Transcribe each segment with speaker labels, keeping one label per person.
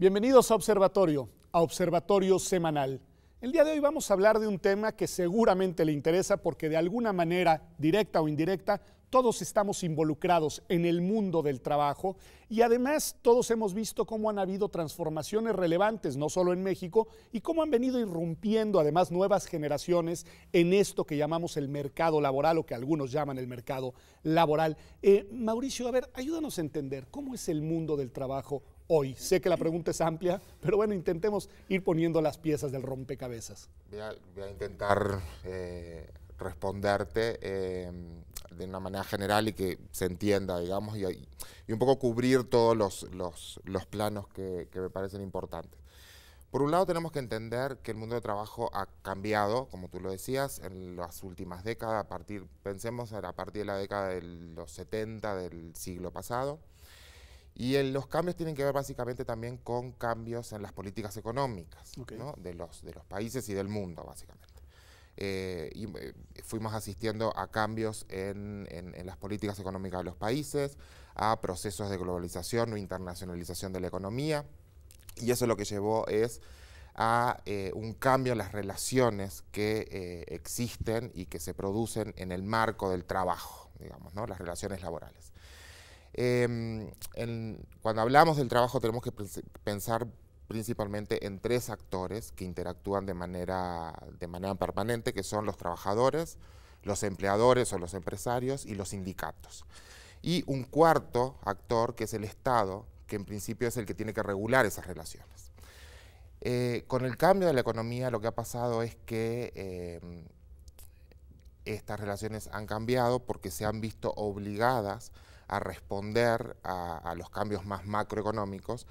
Speaker 1: Bienvenidos a Observatorio Semanal. El día de hoy vamos a hablar de un tema que seguramente le interesa porque de alguna manera, directa o indirecta, todos estamos involucrados en el mundo del trabajo y además todos hemos visto cómo han habido transformaciones relevantes, no solo en México, y cómo han venido irrumpiendo además nuevas generaciones en esto que llamamos el mercado laboral o que algunos llaman el mercado laboral. Mauricio, a ver, ayúdanos a entender cómo es el mundo del trabajo hoy. Sé que la pregunta es amplia, pero bueno, intentemos ir poniendo las piezas del rompecabezas.
Speaker 2: Voy a intentar responderte de una manera general y que se entienda, digamos, y un poco cubrir todos los planos que me parecen importantes. Por un lado tenemos que entender que el mundo de trabajo ha cambiado, como tú lo decías, en las últimas décadas, pensemos a partir de la década de los 70 del siglo pasado. Y los cambios tienen que ver básicamente también con cambios en las políticas económicas, okay, ¿no? de los países y del mundo, básicamente. Fuimos asistiendo a cambios en las políticas económicas de los países, a procesos de globalización o internacionalización de la economía, y eso lo que llevó es a un cambio en las relaciones que existen y que se producen en el marco del trabajo, digamos, ¿no? Las relaciones laborales. Cuando hablamos del trabajo tenemos que pensar principalmente en tres actores que interactúan de manera permanente, que son los trabajadores, los empleadores o los empresarios y los sindicatos. Y un cuarto actor que es el Estado, que en principio es el que tiene que regular esas relaciones. Con el cambio de la economía lo que ha pasado es que estas relaciones han cambiado porque se han visto obligadas a responder a los cambios más macroeconómicos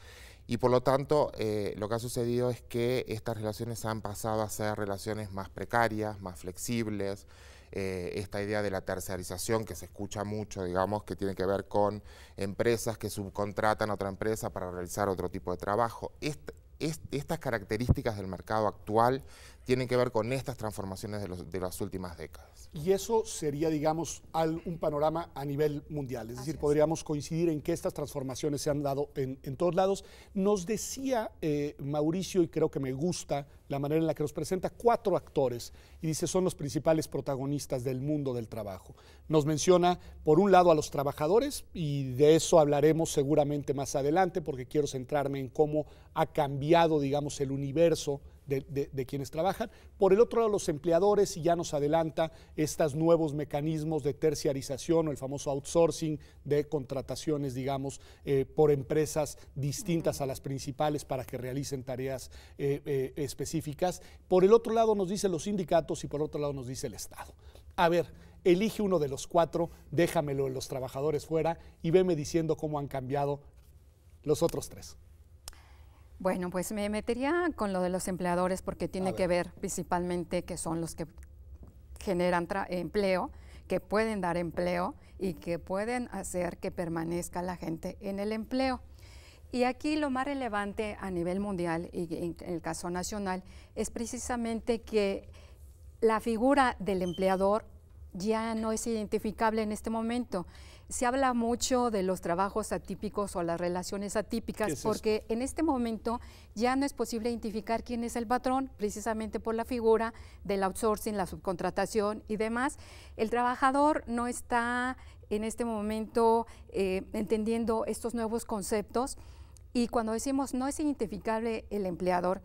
Speaker 2: y por lo tanto lo que ha sucedido es que estas relaciones han pasado a ser relaciones más precarias, más flexibles, esta idea de la terciarización que se escucha mucho, digamos, que tiene que ver con empresas que subcontratan a otra empresa para realizar otro tipo de trabajo. Estas características del mercado actual tienen que ver con estas transformaciones de las últimas décadas.
Speaker 1: Y eso sería, digamos, un panorama a nivel mundial. Es decir, podríamos coincidir en que estas transformaciones se han dado en todos lados. Nos decía Mauricio, y creo que me gusta la manera en la que nos presenta, 4 actores, y dice son los principales protagonistas del mundo del trabajo. Nos menciona, por un lado, a los trabajadores, y de eso hablaremos seguramente más adelante, porque quiero centrarme en cómo ha cambiado, digamos, el universo de quienes trabajan. Por el otro lado, los empleadores, y ya nos adelanta estos nuevos mecanismos de terciarización o el famoso outsourcing de contrataciones, digamos, por empresas distintas a las principales para que realicen tareas específicas. Por el otro lado nos dicen los sindicatos y por otro lado nos dice el Estado. A ver, elige uno de los 4, déjamelo de los trabajadores fuera y veme diciendo cómo han cambiado los otros 3.
Speaker 3: Bueno, pues me metería con lo de los empleadores porque tiene que ver principalmente que son los que generan empleo, que pueden dar empleo y que pueden hacer que permanezca la gente en el empleo. Y aquí lo más relevante a nivel mundial y en el caso nacional es precisamente que la figura del empleador ya no es identificable en este momento. Se habla mucho de los trabajos atípicos o las relaciones atípicas porque en este momento ya no es posible identificar quién es el patrón, precisamente por la figura del outsourcing, la subcontratación y demás. El trabajador no está en este momento entendiendo estos nuevos conceptos y cuando decimos no es identificable el empleador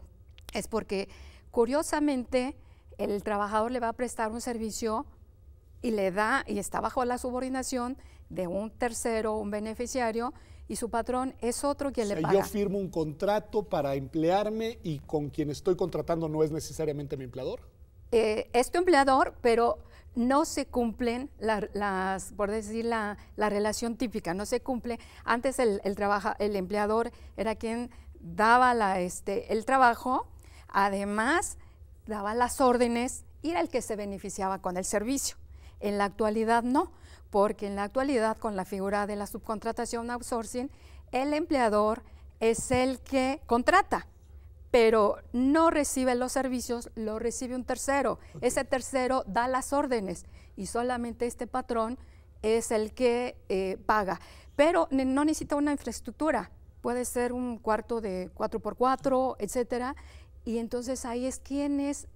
Speaker 3: es porque curiosamente el trabajador le va a prestar un servicio y le da y está bajo la subordinación de un tercero, un beneficiario, y su patrón es otro quien le paga.
Speaker 1: Yo firmo un contrato para emplearme y con quien estoy contratando no es necesariamente mi empleador.
Speaker 3: Es tu empleador, pero no se cumplen por decir la relación típica, no se cumple. Antes el empleador era quien daba el trabajo, además daba las órdenes y era el que se beneficiaba con el servicio. En la actualidad no, porque en la actualidad con la figura de la subcontratación outsourcing, el empleador es el que contrata, pero no recibe los servicios, lo recibe un tercero. Okay. Ese tercero da las órdenes y solamente este patrón es el que paga. Pero no necesita una infraestructura, puede ser un cuarto de 4x4, etcétera, y entonces ahí es quién es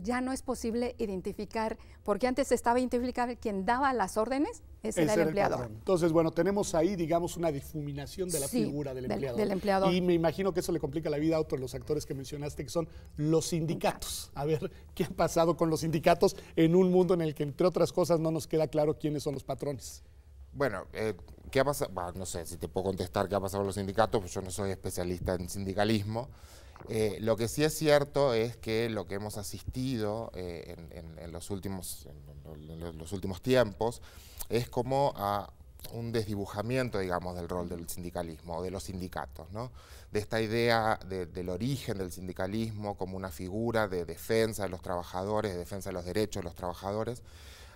Speaker 3: ya no es posible identificar, porque antes estaba identificable quien daba las órdenes, ese era el empleador.
Speaker 1: Entonces, bueno, tenemos ahí, digamos, una difuminación de la figura del empleador.
Speaker 3: Del empleador.
Speaker 1: Y me imagino que eso le complica la vida a otros de los actores que mencionaste, que son los sindicatos. A ver, ¿qué ha pasado con los sindicatos en un mundo en el que, entre otras cosas, no nos queda claro quiénes son los patrones?
Speaker 2: Bueno, ¿qué ha pasado? Bueno, no sé si te puedo contestar qué ha pasado con los sindicatos, pues yo no soy especialista en sindicalismo. Lo que sí es cierto es que lo que hemos asistido en los últimos tiempos es como a un desdibujamiento, digamos, del rol del sindicalismo, o de los sindicatos, ¿no? De esta idea del origen del sindicalismo como una figura de defensa de los trabajadores, de defensa de los derechos de los trabajadores,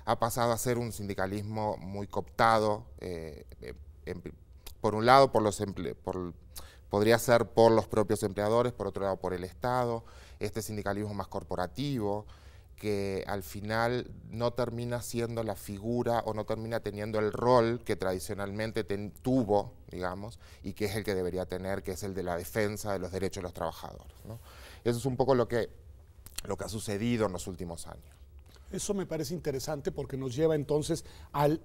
Speaker 2: ha pasado a ser un sindicalismo muy cooptado, por un lado podría ser por los propios empleadores, por otro lado por el Estado, este sindicalismo más corporativo, que al final no termina siendo la figura o no termina teniendo el rol que tradicionalmente tuvo, digamos, y que es el que debería tener, que es el de la defensa de los derechos de los trabajadores, ¿no? Eso es un poco lo que ha sucedido en los últimos años.
Speaker 1: Eso me parece interesante porque nos lleva entonces al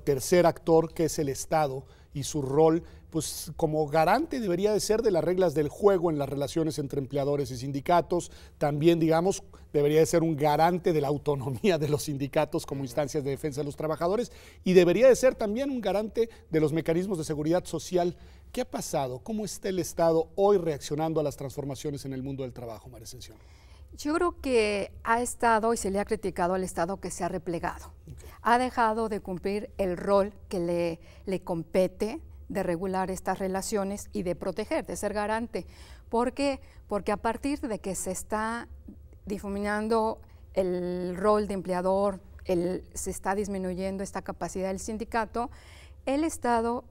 Speaker 1: tercer actor, que es el Estado, y su rol, pues como garante debería de ser de las reglas del juego en las relaciones entre empleadores y sindicatos. También, digamos, debería de ser un garante de la autonomía de los sindicatos como instancias de defensa de los trabajadores, y debería de ser también un garante de los mecanismos de seguridad social. ¿Qué ha pasado? ¿Cómo está el Estado hoy reaccionando a las transformaciones en el mundo del trabajo, María Ascensión?
Speaker 3: Yo creo que ha estado, y se le ha criticado al Estado, que se ha replegado. Okay. Ha dejado de cumplir el rol que le compete de regular estas relaciones y de proteger, de ser garante. ¿Por qué? Porque a partir de que se está difuminando el rol de empleador, se está disminuyendo esta capacidad del sindicato, el Estado,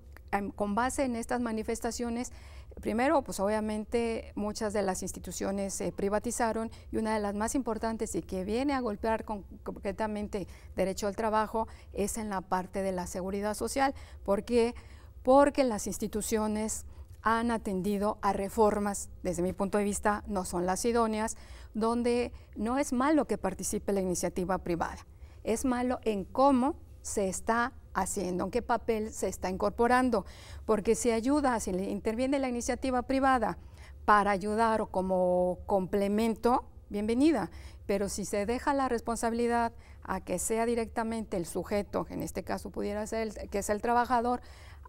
Speaker 3: con base en estas manifestaciones, primero, pues obviamente muchas de las instituciones se privatizaron, y una de las más importantes y que viene a golpear concretamente derecho al trabajo es en la parte de la seguridad social. ¿Por qué? Porque las instituciones han atendido a reformas, desde mi punto de vista no son las idóneas, donde no es malo que participe la iniciativa privada, es malo en cómo se está haciendo, en qué papel se está incorporando, porque si le interviene la iniciativa privada para ayudar o como complemento, bienvenida, pero si se deja la responsabilidad a que sea directamente el sujeto, que en este caso pudiera ser que es el trabajador,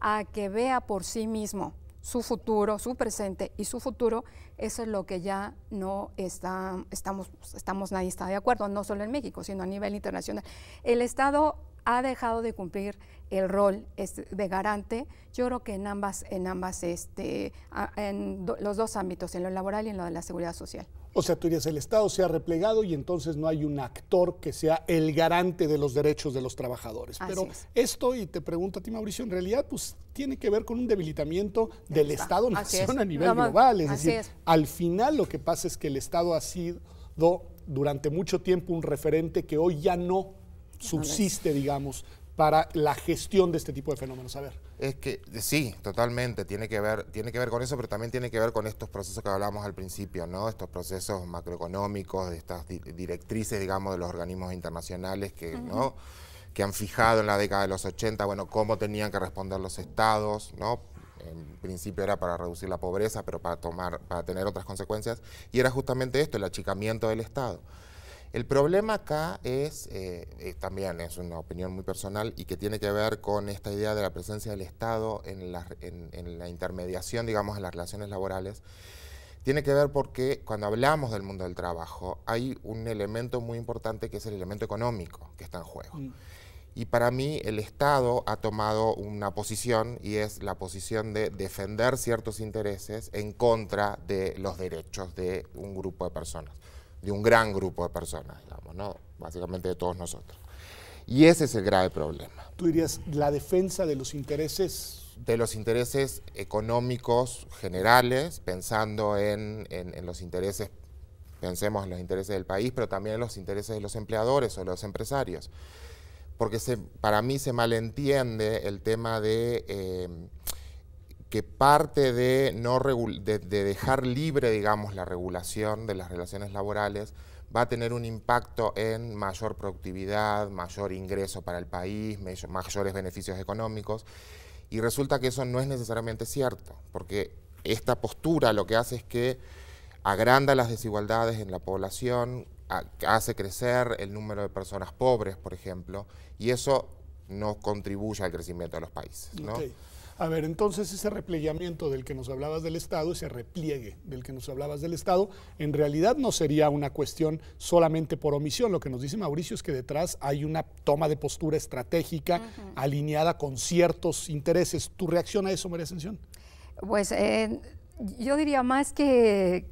Speaker 3: a que vea por sí mismo su futuro, su presente y su futuro, eso es lo que ya no nadie está de acuerdo, no solo en México, sino a nivel internacional. El Estado ha dejado de cumplir el rol de garante, yo creo que en los dos ámbitos, en lo laboral y en lo de la seguridad social.
Speaker 1: O sea, tú dirías, el Estado se ha replegado y entonces no hay un actor que sea el garante de los derechos de los trabajadores. Pero esto, y te pregunto a ti, Mauricio, en realidad pues tiene que ver con un debilitamiento del Estado-nación a nivel global. Es decir, al final lo que pasa es que el Estado ha sido durante mucho tiempo un referente que hoy ya no subsiste, digamos, para la gestión de este tipo de fenómenos. A ver.
Speaker 2: Es que sí, totalmente, tiene que ver con eso, pero también tiene que ver con estos procesos que hablábamos al principio, ¿no? Estos procesos macroeconómicos, de estas directrices, digamos, de los organismos internacionales que, ¿no? Que han fijado en la década de los 80, bueno, cómo tenían que responder los estados, ¿no? En principio era para reducir la pobreza, pero para tener otras consecuencias, y era justamente esto, el achicamiento del Estado. El problema acá también es una opinión muy personal y que tiene que ver con esta idea de la presencia del Estado en la intermediación, digamos, en las relaciones laborales. Tiene que ver porque cuando hablamos del mundo del trabajo hay un elemento muy importante que es el elemento económico que está en juego. Y para mí el Estado ha tomado una posición, y es la posición de defender ciertos intereses en contra de los derechos de un grupo de personas, de un gran grupo de personas, digamos, ¿no? Básicamente de todos nosotros. Y ese es el grave problema.
Speaker 1: ¿Tú dirías la defensa de los intereses?
Speaker 2: De los intereses económicos generales, pensando en los intereses, pensemos en los intereses del país, pero también en los intereses de los empleadores o de los empresarios. Porque para mí se malentiende el tema de que parte de, de dejar libre, digamos, la regulación de las relaciones laborales va a tener un impacto en mayor productividad, mayor ingreso para el país, mayores beneficios económicos, y resulta que eso no es necesariamente cierto, porque esta postura lo que hace es que agranda las desigualdades en la población, hace crecer el número de personas pobres, por ejemplo, y eso no contribuye al crecimiento de los países, ¿no?
Speaker 1: Okay. A ver, entonces ese replegamiento del que nos hablabas del Estado, ese repliegue del que nos hablabas del Estado, en realidad no sería una cuestión solamente por omisión. Lo que nos dice Mauricio es que detrás hay una toma de postura estratégica alineada con ciertos intereses. ¿Tu reacción a eso, María Ascensión?
Speaker 3: Pues yo diría más que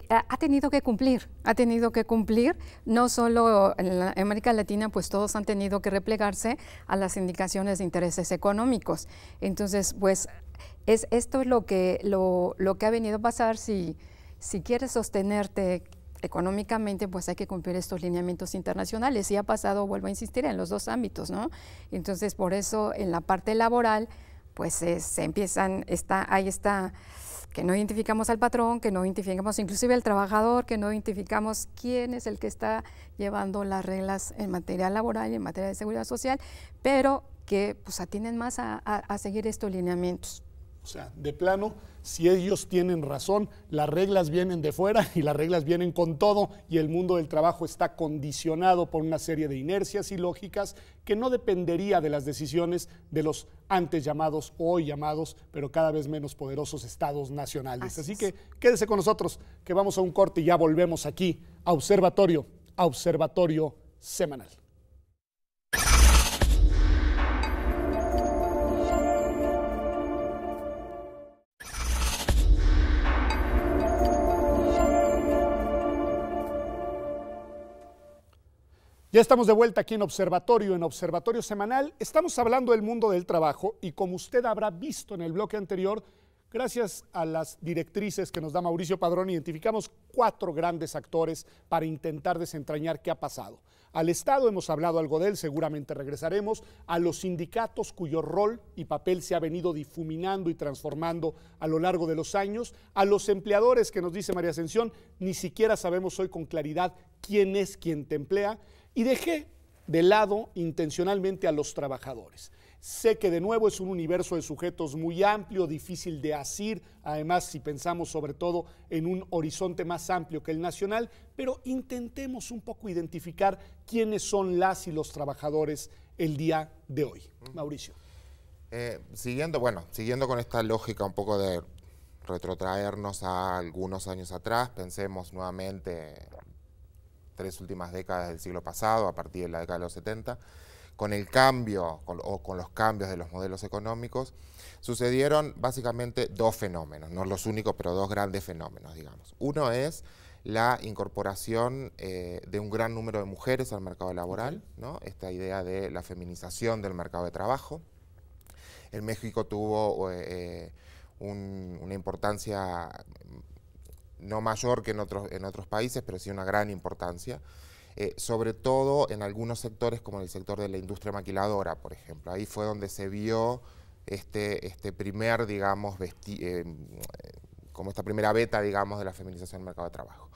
Speaker 3: ha tenido que cumplir, no solo en América Latina, pues todos han tenido que replegarse a las indicaciones de intereses económicos. Entonces, pues esto es lo que ha venido a pasar. Si quieres sostenerte económicamente, pues hay que cumplir estos lineamientos internacionales. Y ha pasado, vuelvo a insistir, en los dos ámbitos, ¿no? Entonces, por eso en la parte laboral, pues se empiezan, ahí está, que no identificamos al patrón, que no identificamos inclusive al trabajador, que no identificamos quién es el que está llevando las reglas en materia laboral y en materia de seguridad social, pero que pues atienden más a seguir estos lineamientos.
Speaker 1: O sea, de plano, si ellos tienen razón, las reglas vienen de fuera y las reglas vienen con todo, y el mundo del trabajo está condicionado por una serie de inercias y lógicas que no dependería de las decisiones de los antes llamados, hoy llamados, pero cada vez menos poderosos estados nacionales. Así que quédese con nosotros, que vamos a un corte y ya volvemos aquí a Observatorio Semanal. Ya estamos de vuelta aquí en Observatorio Semanal. Estamos hablando del mundo del trabajo y, como usted habrá visto en el bloque anterior, gracias a las directrices que nos da Mauricio Padrón, identificamos 4 grandes actores para intentar desentrañar qué ha pasado. Al Estado hemos hablado algo de él, seguramente regresaremos. A los sindicatos, cuyo rol y papel se ha venido difuminando y transformando a lo largo de los años. A los empleadores, que nos dice María Ascensión, ni siquiera sabemos hoy con claridad quién es quien te emplea. Y dejé de lado intencionalmente a los trabajadores. Sé que de nuevo es un universo de sujetos muy amplio, difícil de asir, además si pensamos sobre todo en un horizonte más amplio que el nacional, pero intentemos un poco identificar quiénes son las y los trabajadores el día de hoy. Mauricio.
Speaker 2: Siguiendo con esta lógica un poco de retrotraernos a algunos años atrás, pensemos nuevamente 3 últimas décadas del siglo pasado, a partir de la década de los 70, con el cambio con los cambios de los modelos económicos, sucedieron básicamente 2 fenómenos, no los únicos, pero 2 grandes fenómenos, digamos. Uno es la incorporación de un gran número de mujeres al mercado laboral, ¿no? Esta idea de la feminización del mercado de trabajo. En México tuvo una importancia no mayor que en otros países, pero sí una gran importancia, sobre todo en algunos sectores como el sector de la industria maquiladora, por ejemplo. Ahí fue donde se vio este primer, digamos, como esta primera beta, digamos, de la feminización del mercado de trabajo.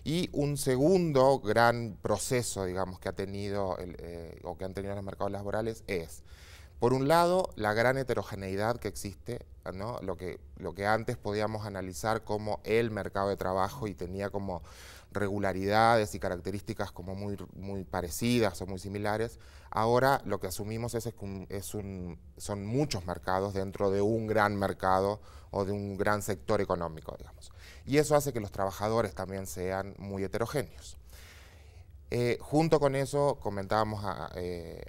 Speaker 2: Y un segundo gran proceso, digamos, que ha tenido o que han tenido los mercados laborales es, por un lado, la gran heterogeneidad que existe, ¿no? Lo que antes podíamos analizar como el mercado de trabajo y tenía como regularidades y características como muy parecidas o muy similares, ahora lo que asumimos son muchos mercados dentro de un gran mercado o de un gran sector económico, digamos. Y eso hace que los trabajadores también sean muy heterogéneos. Junto con eso, comentábamos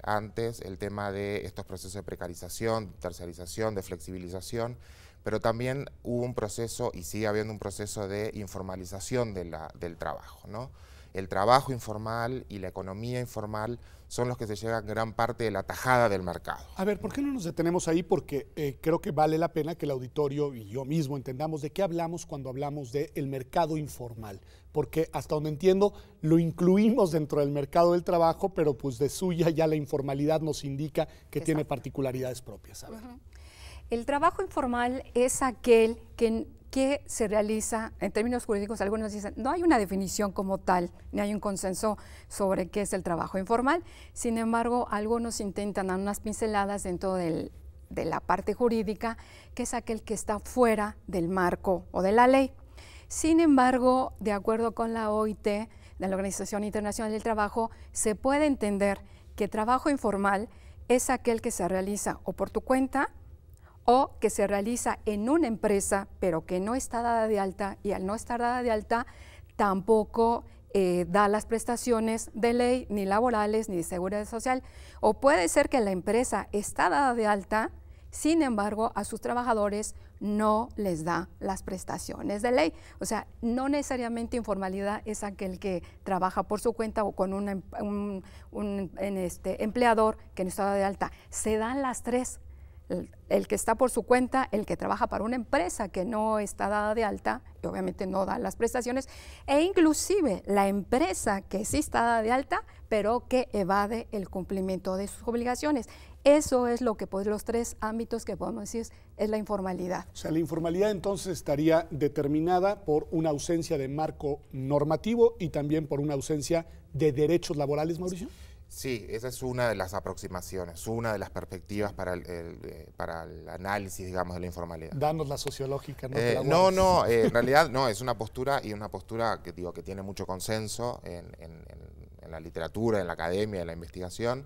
Speaker 2: antes el tema de estos procesos de precarización, terciarización, de flexibilización, pero también hubo un proceso, y sigue habiendo un proceso de informalización del trabajo, ¿no? El trabajo informal y la economía informal son los que se llevan gran parte de la tajada del mercado.
Speaker 1: A ver, ¿por qué no nos detenemos ahí? Porque creo que vale la pena que el auditorio y yo mismo entendamos de qué hablamos cuando hablamos del mercado informal. Porque hasta donde entiendo, lo incluimos dentro del mercado del trabajo, pero pues de suya ya la informalidad nos indica que tiene particularidades propias. A ver.
Speaker 3: El trabajo informal es aquel que se realiza, en términos jurídicos, algunos dicen, no hay una definición como tal, ni hay un consenso sobre qué es el trabajo informal. Sin embargo, algunos intentan dar unas pinceladas dentro de la parte jurídica, que es aquel que está fuera del marco o de la ley. Sin embargo, de acuerdo con la OIT, de la Organización Internacional del Trabajo, se puede entender que trabajo informal es aquel que se realiza o por tu cuenta, o que se realiza en una empresa, pero que no está dada de alta, y al no estar dada de alta, tampoco da las prestaciones de ley, ni laborales, ni de seguridad social. O puede ser que la empresa está dada de alta, sin embargo, a sus trabajadores no les da las prestaciones de ley. O sea, no necesariamente informalidad es aquel que trabaja por su cuenta o con un empleador que no está dado de alta. Se dan las tres. El que está por su cuenta, el que trabaja para una empresa que no está dada de alta y obviamente no da las prestaciones, e inclusive la empresa que sí está dada de alta, pero que evade el cumplimiento de sus obligaciones. Eso es lo que, pues, los tres ámbitos que podemos decir es la informalidad.
Speaker 1: O sea, la informalidad entonces estaría determinada por una ausencia de marco normativo y también por una ausencia de derechos laborales, Mauricio.
Speaker 2: Sí, esa es una de las aproximaciones, una de las perspectivas para el análisis, digamos, de la informalidad.
Speaker 1: Danos la sociológica.
Speaker 2: No, en realidad no, es una postura que digo que tiene mucho consenso en la literatura, en la academia, en la investigación,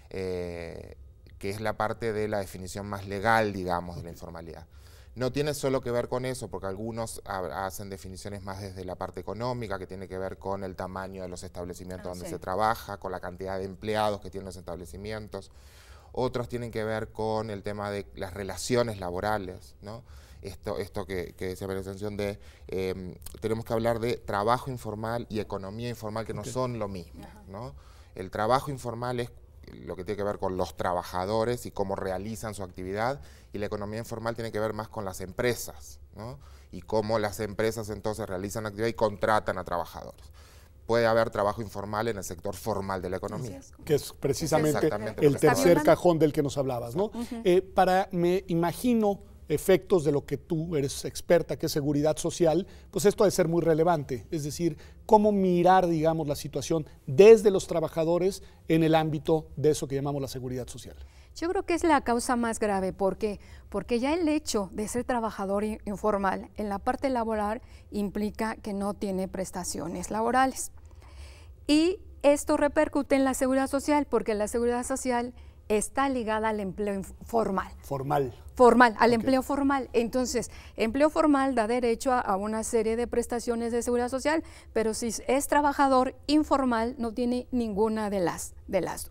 Speaker 2: que es la parte de la definición más legal, digamos, de la informalidad. No tiene solo que ver con eso, porque algunos hacen definiciones más desde la parte económica, que tiene que ver con el tamaño de los establecimientos donde se trabaja, con la cantidad de empleados que tienen los establecimientos. Otros tienen que ver con el tema de las relaciones laborales, ¿no? Esto que decía la atención de, tenemos que hablar de trabajo informal y economía informal, que no son lo mismo, ¿no? El trabajo informal es lo que tiene que ver con los trabajadores y cómo realizan su actividad, y la economía informal tiene que ver más con las empresas, ¿no? Y cómo las empresas entonces realizan actividad y contratan a trabajadores. Puede haber trabajo informal en el sector formal de la economía.
Speaker 1: Que es precisamente el tercer cajón del que nos hablabas, ¿no? Me imagino, efectos de lo que tú eres experta, que es seguridad social, pues esto ha de ser muy relevante. Es decir, cómo mirar, digamos, la situación desde los trabajadores en el ámbito de eso que llamamos la seguridad social.
Speaker 3: Yo creo que es la causa más grave, porque ya el hecho de ser trabajador informal en la parte laboral implica que no tiene prestaciones laborales. Y esto repercute en la seguridad social, porque la seguridad social está ligada al empleo formal. Al empleo formal. Entonces, empleo formal da derecho a una serie de prestaciones de seguridad social, pero si es trabajador informal no tiene ninguna de las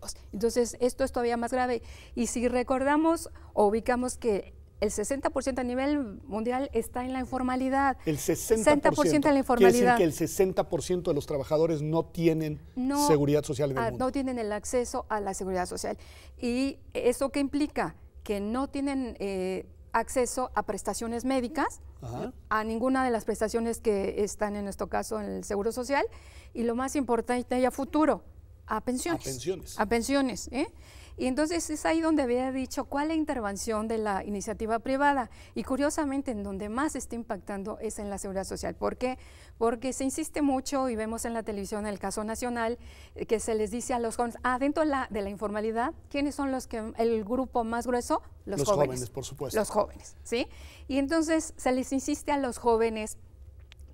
Speaker 3: dos. Entonces, esto es todavía más grave. Y si recordamos o ubicamos que el 60% a nivel mundial está en la informalidad.
Speaker 1: El 60%
Speaker 3: en la informalidad.
Speaker 1: Quiere decir que el 60% de los trabajadores no tienen seguridad social en el mundo.
Speaker 3: No tienen el acceso a la seguridad social. ¿Y eso qué implica? Que no tienen acceso a prestaciones médicas, a ninguna de las prestaciones que están en nuestro caso en el Seguro Social, y lo más importante a futuro, a pensiones. A pensiones. Y entonces es ahí donde había dicho cuál es la intervención de la iniciativa privada, y curiosamente en donde más está impactando es en la seguridad social. ¿Por qué? Porque se insiste mucho, y vemos en la televisión el caso nacional, que se les dice a los jóvenes, dentro de la informalidad, ¿quiénes son el grupo más grueso? Los jóvenes,
Speaker 1: por supuesto.
Speaker 3: Los jóvenes, ¿sí? Y entonces se les insiste a los jóvenes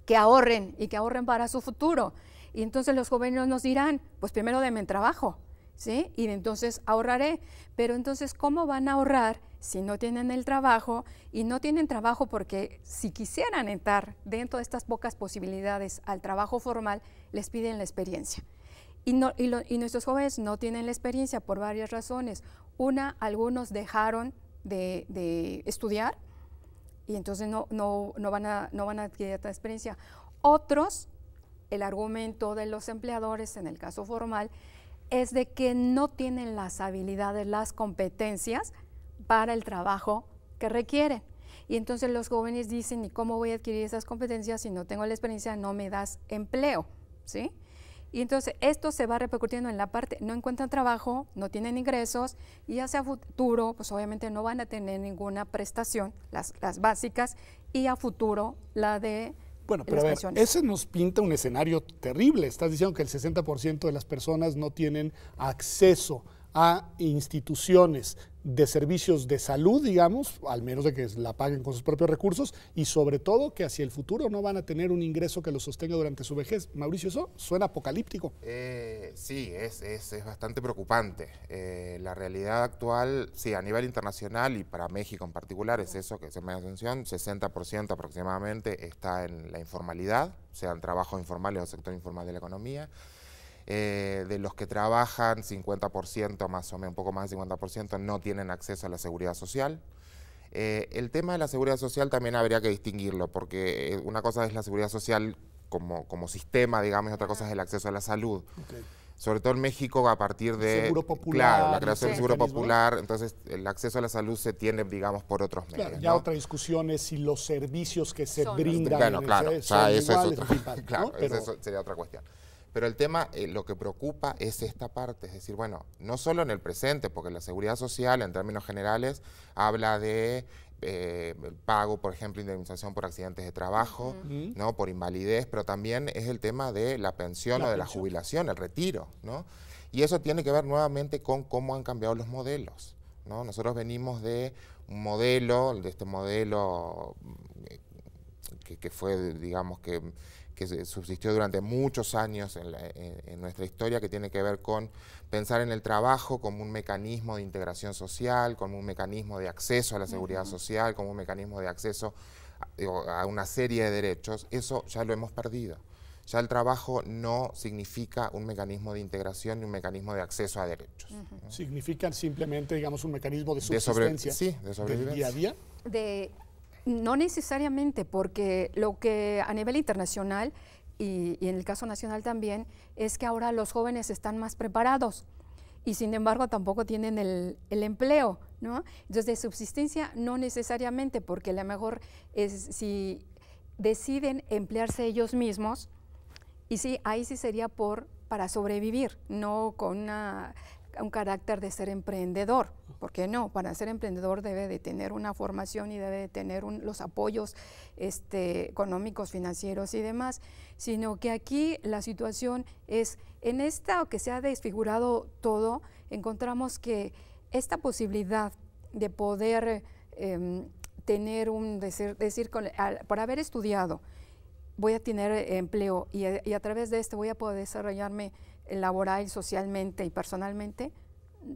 Speaker 3: que ahorren, y que ahorren para su futuro. Y entonces los jóvenes nos dirán, pues primero denme trabajo, ¿sí? Y entonces ahorraré. Pero entonces, ¿cómo van a ahorrar si no tienen el trabajo? Y no tienen trabajo porque si quisieran entrar dentro de estas pocas posibilidades al trabajo formal, les piden la experiencia. Y nuestros jóvenes no tienen la experiencia por varias razones. Una, algunos dejaron de estudiar y entonces no van a adquirir esta experiencia. Otros, el argumento de los empleadores en el caso formal es de que no tienen las habilidades, las competencias para el trabajo que requieren. Y entonces los jóvenes dicen, ¿y cómo voy a adquirir esas competencias si no tengo la experiencia? No me das empleo, ¿sí? Y entonces esto se va repercutiendo en la parte, no encuentran trabajo, no tienen ingresos y hacia futuro, pues obviamente no van a tener ninguna prestación, las básicas, y a futuro la de
Speaker 1: bueno, pero a ver, ese nos pinta un escenario terrible. Estás diciendo que el 60% de las personas no tienen acceso a instituciones de servicios de salud, digamos, al menos de que la paguen con sus propios recursos, y sobre todo que hacia el futuro no van a tener un ingreso que los sostenga durante su vejez. Mauricio, eso suena apocalíptico.
Speaker 2: Sí, es bastante preocupante. La realidad actual, sí, a nivel internacional y para México en particular, es eso que se me da atención, 60% aproximadamente está en la informalidad, sean trabajos informales o sector informal de la economía. De los que trabajan, 50% más o menos, un poco más del 50% no tienen acceso a la seguridad social. El tema de la seguridad social también habría que distinguirlo, porque una cosa es la seguridad social como sistema, digamos, y otra cosa es el acceso a la salud. Okay. Sobre todo en México, a partir de
Speaker 1: seguro popular,
Speaker 2: claro, la creación del seguro popular, entonces el acceso a la salud se tiene, digamos, por otros medios.
Speaker 1: Claro, ya ¿no? Otra discusión es si los servicios que se brindan
Speaker 2: bueno, claro,
Speaker 1: son
Speaker 2: eso
Speaker 1: iguales,
Speaker 2: es otro, claro, ¿no? Pero eso sería otra cuestión. Pero el tema, lo que preocupa es esta parte, es decir, bueno, no solo en el presente, porque la seguridad social, en términos generales, habla de el pago, por ejemplo, indemnización por accidentes de trabajo, ¿no? Por invalidez, pero también es el tema de la pensión o de la jubilación, el retiro, ¿no? Y eso tiene que ver nuevamente con cómo han cambiado los modelos, ¿no? Nosotros venimos de un modelo, de este modelo que fue, digamos, que subsistió durante muchos años en nuestra historia, que tiene que ver con pensar en el trabajo como un mecanismo de integración social, como un mecanismo de acceso a la seguridad social, como un mecanismo de acceso a una serie de derechos. Eso ya lo hemos perdido. Ya el trabajo no significa un mecanismo de integración ni un mecanismo de acceso a derechos. ¿No?
Speaker 1: Significan simplemente, digamos, un mecanismo de subsistencia.
Speaker 2: Sí, de sobrevivencia.
Speaker 1: ¿Del día a día?
Speaker 3: No necesariamente, porque lo que a nivel internacional y en el caso nacional también es que ahora los jóvenes están más preparados y sin embargo tampoco tienen el empleo, ¿no? Entonces de subsistencia no necesariamente, porque a lo mejor si deciden emplearse ellos mismos, y sí, ahí sí sería para sobrevivir, no con un carácter de ser emprendedor. ¿Por qué no? Para ser emprendedor debe de tener una formación y debe de tener los apoyos económicos, financieros y demás, sino que aquí la situación es, en esta que se ha desfigurado todo, encontramos que esta posibilidad de poder tener por haber estudiado, voy a tener empleo y a través de esto voy a poder desarrollarme laboral, socialmente y personalmente,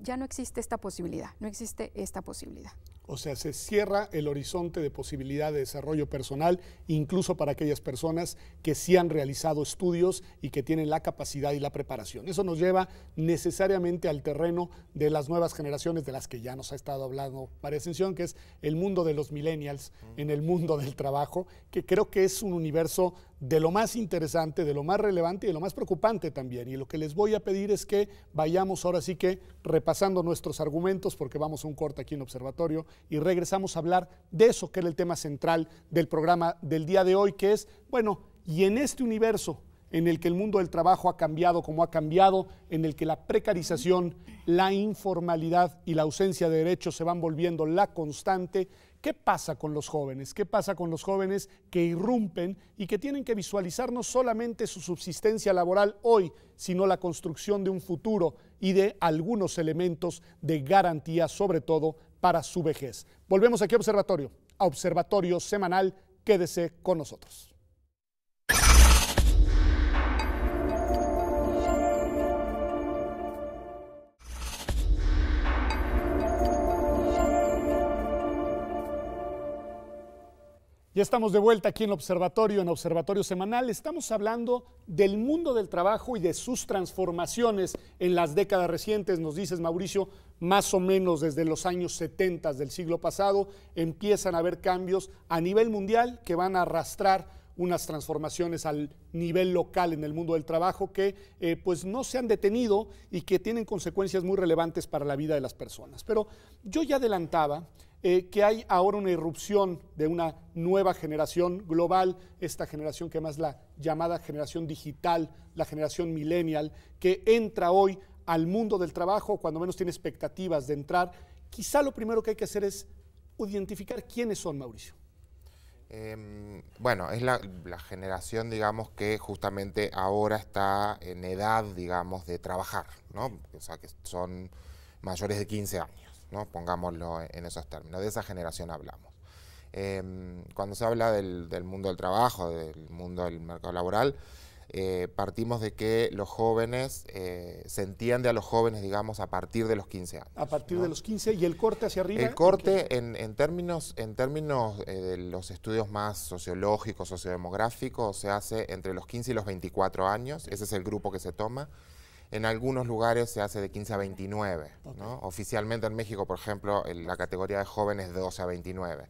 Speaker 3: ya no existe esta posibilidad, no existe esta posibilidad.
Speaker 1: O sea, se cierra el horizonte de posibilidad de desarrollo personal, incluso para aquellas personas que sí han realizado estudios y que tienen la capacidad y la preparación. Eso nos lleva necesariamente al terreno de las nuevas generaciones, de las que ya nos ha estado hablando María Ascensión, que es el mundo de los millennials, en el mundo del trabajo, que creo que es un universo de lo más interesante, de lo más relevante y de lo más preocupante también. Y lo que les voy a pedir es que vayamos ahora sí que repasando nuestros argumentos, porque vamos a un corte aquí en Observatorio, y regresamos a hablar de eso, que era el tema central del programa del día de hoy, que es, bueno, y en este universo en el que el mundo del trabajo ha cambiado como ha cambiado, en el que la precarización, la informalidad y la ausencia de derechos se van volviendo la constante, ¿qué pasa con los jóvenes? ¿Qué pasa con los jóvenes que irrumpen y que tienen que visualizar no solamente su subsistencia laboral hoy, sino la construcción de un futuro y de algunos elementos de garantía, sobre todo para su vejez? Volvemos aquí a Observatorio Semanal. Quédese con nosotros. Ya estamos de vuelta aquí en Observatorio Semanal. Estamos hablando del mundo del trabajo y de sus transformaciones en las décadas recientes. Nos dices, Mauricio, más o menos desde los años 70 del siglo pasado empiezan a haber cambios a nivel mundial que van a arrastrar unas transformaciones al nivel local en el mundo del trabajo que pues no se han detenido y que tienen consecuencias muy relevantes para la vida de las personas. Pero yo ya adelantaba que hay ahora una irrupción de una nueva generación global, esta generación que más la llamada generación digital, la generación millennial, que entra hoy al mundo del trabajo, cuando menos tiene expectativas de entrar. Quizá lo primero que hay que hacer es identificar quiénes son, Mauricio.
Speaker 2: Bueno, es la generación, digamos, que justamente ahora está en edad, digamos, de trabajar, ¿no? O sea, que son mayores de 15 años, ¿no? Pongámoslo en esos términos, de esa generación hablamos. Cuando se habla del mundo del trabajo, del mundo del mercado laboral, partimos de que los jóvenes, se entiende a los jóvenes, digamos, a partir de los 15 años.
Speaker 1: A partir de los 15, ¿y el corte hacia arriba?
Speaker 2: El corte, en términos de los estudios más sociológicos, sociodemográficos, se hace entre los 15 y los 24 años, ese es el grupo que se toma. En algunos lugares se hace de 15 a 29, ¿no? Oficialmente en México, por ejemplo, la categoría de jóvenes es de 12 a 29.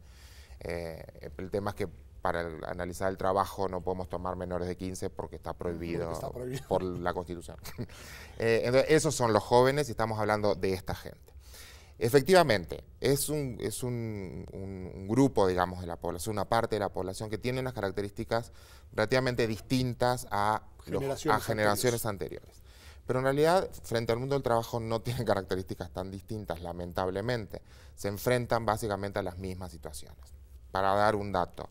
Speaker 2: El tema es que para analizar el trabajo no podemos tomar menores de 15 porque está prohibido, por la Constitución. Entonces, esos son los jóvenes y estamos hablando de esta gente. Efectivamente, es un grupo, digamos, de la población, una parte de la población que tiene unas características relativamente distintas a generaciones anteriores. Pero en realidad, frente al mundo del trabajo no tienen características tan distintas, lamentablemente. Se enfrentan básicamente a las mismas situaciones. Para dar un dato,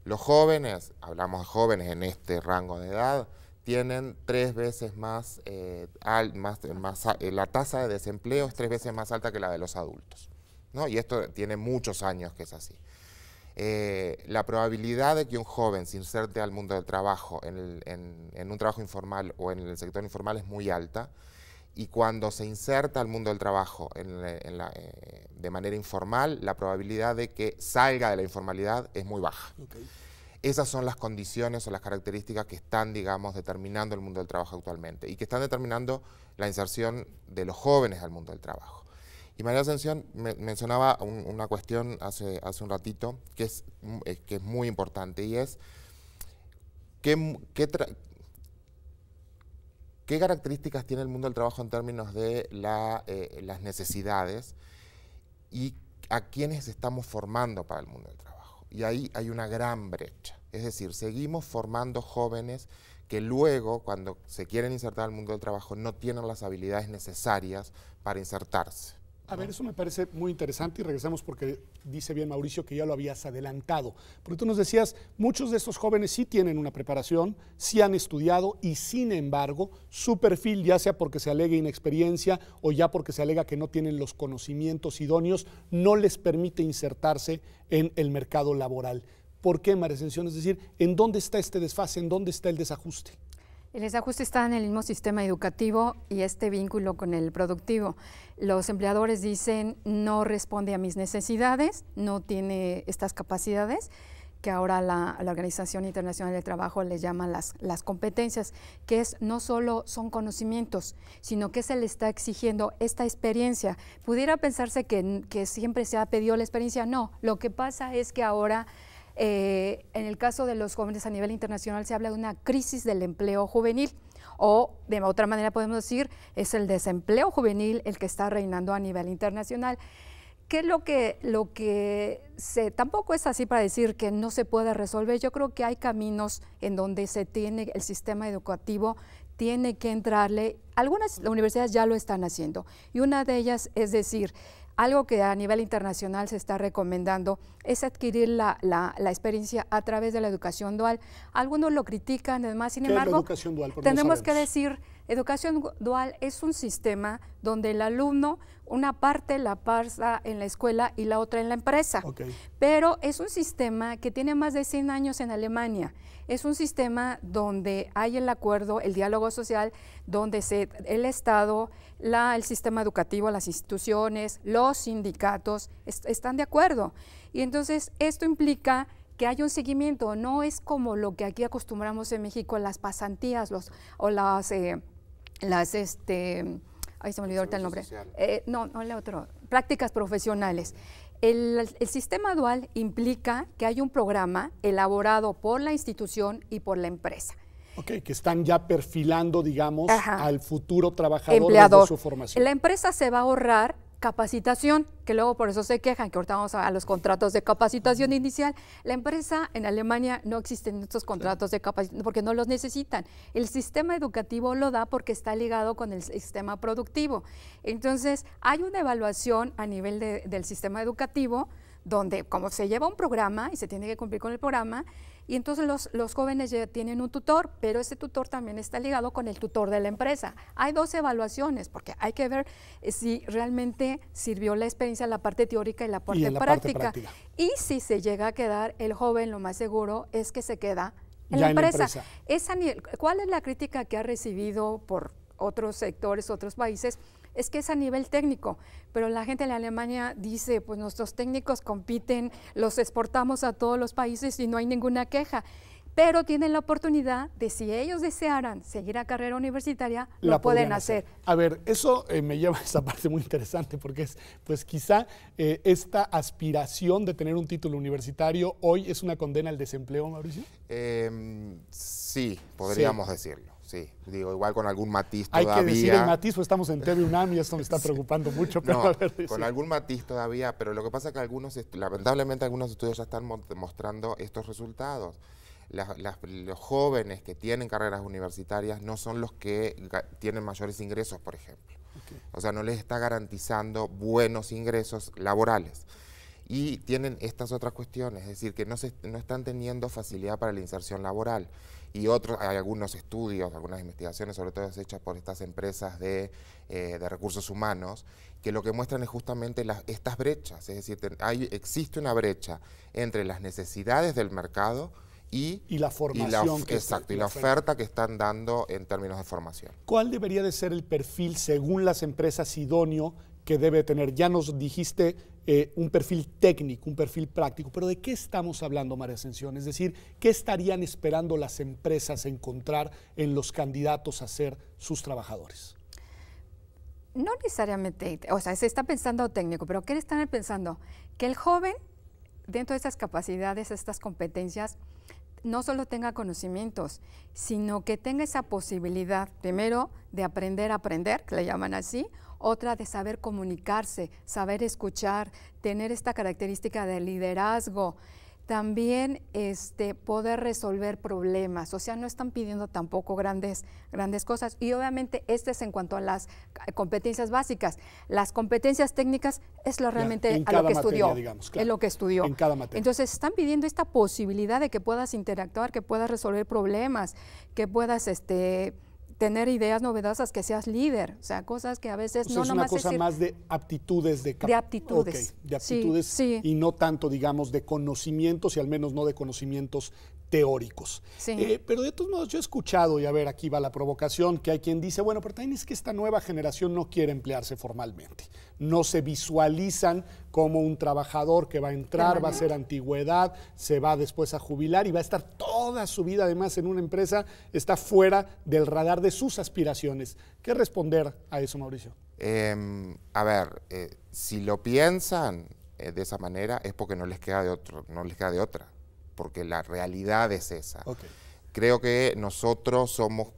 Speaker 2: los jóvenes, hablamos de jóvenes en este rango de edad, tienen 3 veces más, la tasa de desempleo es 3 veces más alta que la de los adultos, ¿no? Y esto tiene muchos años que es así. La probabilidad de que un joven se inserte al mundo del trabajo en un trabajo informal o en el sector informal es muy alta, y cuando se inserta al mundo del trabajo de manera informal, la probabilidad de que salga de la informalidad es muy baja. Okay. Esas son las condiciones o las características que están, digamos, determinando el mundo del trabajo actualmente y que están determinando la inserción de los jóvenes al mundo del trabajo. Y María Ascensión mencionaba una cuestión hace un ratito que es muy importante, y es ¿qué características tiene el mundo del trabajo en términos de las necesidades y a quiénes estamos formando para el mundo del trabajo? Y ahí hay una gran brecha. Es decir, seguimos formando jóvenes que luego, cuando se quieren insertar al mundo del trabajo, no tienen las habilidades necesarias para insertarse.
Speaker 1: A ver, eso me parece muy interesante y regresamos porque dice bien Mauricio que ya lo habías adelantado. Porque tú nos decías, muchos de estos jóvenes sí tienen una preparación, sí han estudiado y sin embargo su perfil, ya sea porque se alegue inexperiencia o ya porque se alega que no tienen los conocimientos idóneos, no les permite insertarse en el mercado laboral. ¿Por qué, María Ascensión? Es decir, ¿en dónde está este desfase? ¿En dónde está el desajuste?
Speaker 3: El desajuste está en el mismo sistema educativo y este vínculo con el productivo. Los empleadores dicen, no responde a mis necesidades, no tiene estas capacidades, que ahora la Organización Internacional del Trabajo le llama las competencias, que no solo son conocimientos, sino que se le está exigiendo esta experiencia. Pudiera pensarse que siempre se ha pedido la experiencia, no, lo que pasa es que ahora en el caso de los jóvenes a nivel internacional se habla de una crisis del empleo juvenil, o de otra manera podemos decir es el desempleo juvenil el que está reinando a nivel internacional. ¿Qué es lo que tampoco es así para decir que no se puede resolver? Yo creo que hay caminos en donde el sistema educativo tiene que entrarle. Algunas universidades ya lo están haciendo y una de ellas es decir, algo que a nivel internacional se está recomendando es adquirir la experiencia a través de la educación dual. Algunos lo critican, además, sin embargo,
Speaker 1: educación dual?
Speaker 3: tenemos que decir, educación dual es un sistema donde el alumno, una parte la pasa en la escuela y la otra en la empresa. Okay. Pero es un sistema que tiene más de 100 años en Alemania. Es un sistema donde hay el acuerdo, el diálogo social, donde el Estado, el sistema educativo, las instituciones, los sindicatos están de acuerdo. Y entonces esto implica que haya un seguimiento, no es como lo que aquí acostumbramos en México, las pasantías ahí se me olvidó ahorita el nombre. No, el otro, prácticas profesionales. El sistema dual implica que hay un programa elaborado por la institución y por la empresa.
Speaker 1: Ok, que están ya perfilando, digamos,
Speaker 3: Ajá.
Speaker 1: al futuro trabajador
Speaker 3: Empleador.
Speaker 1: desde su formación.
Speaker 3: La empresa se va a ahorrar capacitación, que luego por eso se quejan, que ahorita vamos a los contratos de capacitación inicial. La empresa en Alemania no existen estos contratos de capacitación porque no los necesitan. El sistema educativo lo da porque está ligado con el sistema productivo. Entonces, hay una evaluación a nivel del sistema educativo donde como se lleva un programa y se tiene que cumplir con el programa, y entonces los jóvenes ya tienen un tutor, pero ese tutor también está ligado con el tutor de la empresa. Hay 2 evaluaciones, porque hay que ver si realmente sirvió la experiencia, la parte teórica y la parte práctica. Y si se llega a quedar, el joven lo más seguro es que se queda en la empresa. ¿Cuál es la crítica que ha recibido por otros sectores, otros países? Es que es a nivel técnico, pero la gente en Alemania dice, pues nuestros técnicos compiten, los exportamos a todos los países y no hay ninguna queja, pero tienen la oportunidad de, si ellos desearan seguir a carrera universitaria, lo pueden hacer.
Speaker 1: A ver, eso me lleva a esa parte muy interesante, porque es, pues quizá esta aspiración de tener un título universitario hoy es una condena al desempleo, Mauricio.
Speaker 2: Sí, podríamos decirlo. Sí, digo, igual con algún matiz todavía.
Speaker 1: Hay que decir el matiz, pues estamos en TV UNAM y esto me está preocupando mucho. Pero
Speaker 2: no,
Speaker 1: a ver,
Speaker 2: con algún matiz todavía, pero lo que pasa es que lamentablemente algunos estudios ya están mostrando estos resultados. Los jóvenes que tienen carreras universitarias no son los que tienen mayores ingresos, por ejemplo. Okay. O sea, no les está garantizando buenos ingresos laborales. Y tienen estas otras cuestiones, es decir, que no están teniendo facilidad para la inserción laboral. Y hay algunos estudios, algunas investigaciones, sobre todo hechas por estas empresas de recursos humanos, que lo que muestran es justamente estas brechas. Es decir, existe una brecha entre las necesidades del mercado y la formación. Y la oferta que están dando en términos de formación.
Speaker 1: ¿Cuál debería de ser el perfil, según las empresas, idóneo que debe tener? Ya nos dijiste un perfil técnico, un perfil práctico, pero ¿de qué estamos hablando, María Ascensión? Es decir, ¿qué estarían esperando las empresas encontrar en los candidatos a ser sus trabajadores?
Speaker 3: No necesariamente, o sea, se está pensando técnico, pero ¿qué están pensando? Que el joven, dentro de estas capacidades, estas competencias, no solo tenga conocimientos, sino que tenga esa posibilidad, primero, de aprender a aprender, que le llaman así, otra de saber comunicarse, saber escuchar, tener esta característica de liderazgo, también poder resolver problemas. O sea, no están pidiendo tampoco grandes cosas. Y obviamente es en cuanto a las competencias básicas. Las competencias técnicas es realmente a lo que estudió. Digamos, claro, es lo que estudió.
Speaker 1: En cada materia.
Speaker 3: Entonces están pidiendo esta posibilidad de que puedas interactuar, que puedas resolver problemas, que puedas tener ideas novedosas, que seas líder, o sea, cosas que a veces no nomás
Speaker 1: es una cosa más de aptitudes. De
Speaker 3: aptitudes.
Speaker 1: Okay, de aptitudes, sí. Y no tanto, digamos, de conocimientos, y al menos no de conocimientos teóricos.
Speaker 3: Sí.
Speaker 1: Pero de todos modos yo he escuchado, y a ver, aquí va la provocación, que hay quien dice, bueno, pero también es que esta nueva generación no quiere emplearse formalmente. No se visualizan como un trabajador que va a entrar, va a ser antigüedad, se va después a jubilar y va a estar toda su vida además en una empresa, está fuera del radar de sus aspiraciones. ¿Qué responder a eso, Mauricio?
Speaker 2: A ver, si lo piensan de esa manera es porque no les queda de otra, porque la realidad es esa.
Speaker 1: Okay.
Speaker 2: Creo que nosotros somos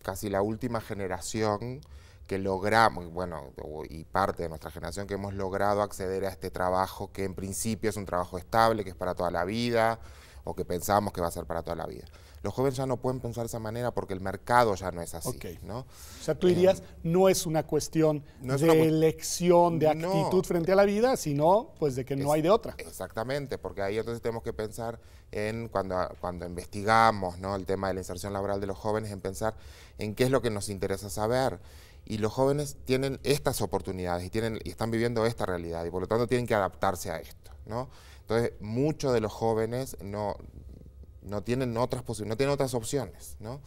Speaker 2: casi la última generación que logramos, bueno, y parte de nuestra generación que hemos logrado acceder a este trabajo que en principio es un trabajo estable, que es para toda la vida, o que pensamos que va a ser para toda la vida. Los jóvenes ya no pueden pensar de esa manera porque el mercado ya no es así,
Speaker 1: okay,
Speaker 2: ¿no?
Speaker 1: O sea, tú dirías, no es una cuestión de elección, de actitud frente a la vida, sino pues de que no hay de otra.
Speaker 2: Exactamente, porque ahí entonces tenemos que pensar en cuando investigamos, ¿no?, el tema de la inserción laboral de los jóvenes, en pensar en qué es lo que nos interesa saber. Y los jóvenes tienen estas oportunidades y están viviendo esta realidad y por lo tanto tienen que adaptarse a esto, ¿no? Entonces, muchos de los jóvenes no tienen otras opciones, ¿no?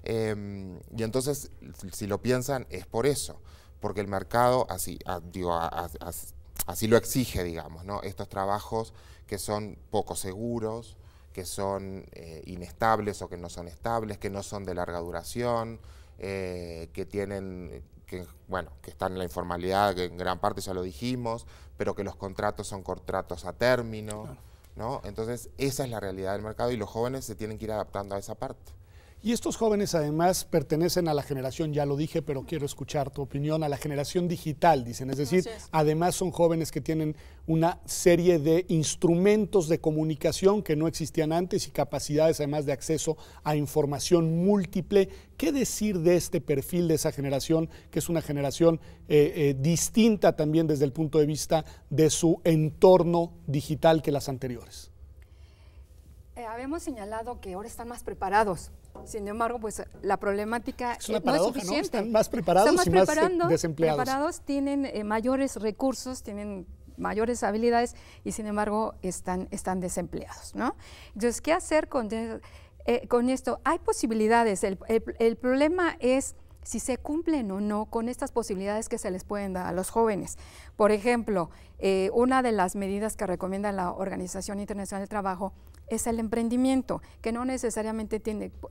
Speaker 2: Y entonces, si lo piensan, es por eso, porque el mercado así lo exige, digamos, ¿no? Estos trabajos que son poco seguros, que son inestables o que no son estables, que no son de larga duración, que bueno, que están en la informalidad, que en gran parte ya lo dijimos, pero que los contratos son contratos a término, claro, ¿no? Entonces, esa es la realidad del mercado y los jóvenes se tienen que ir adaptando a esa parte.
Speaker 1: Y estos jóvenes además pertenecen a la generación, ya lo dije, pero quiero escuchar tu opinión, a la generación digital, dicen. Es decir, además son jóvenes que tienen una serie de instrumentos de comunicación que no existían antes y capacidades además de acceso a información múltiple. ¿Qué decir de este perfil de esa generación, que es una generación distinta también desde el punto de vista de su entorno digital que las anteriores?
Speaker 3: Habíamos señalado que ahora están más preparados. Sin embargo, pues la problemática
Speaker 1: es una paradoja,
Speaker 3: no es suficiente.
Speaker 1: ¿No? Están más preparados y más desempleados.
Speaker 3: Tienen mayores recursos, tienen mayores habilidades y sin embargo están desempleados, ¿no? Entonces, ¿qué hacer con esto? Hay posibilidades. El problema es si se cumplen o no con estas posibilidades que se les pueden dar a los jóvenes. Por ejemplo, una de las medidas que recomienda la Organización Internacional del Trabajo es el emprendimiento, que no necesariamente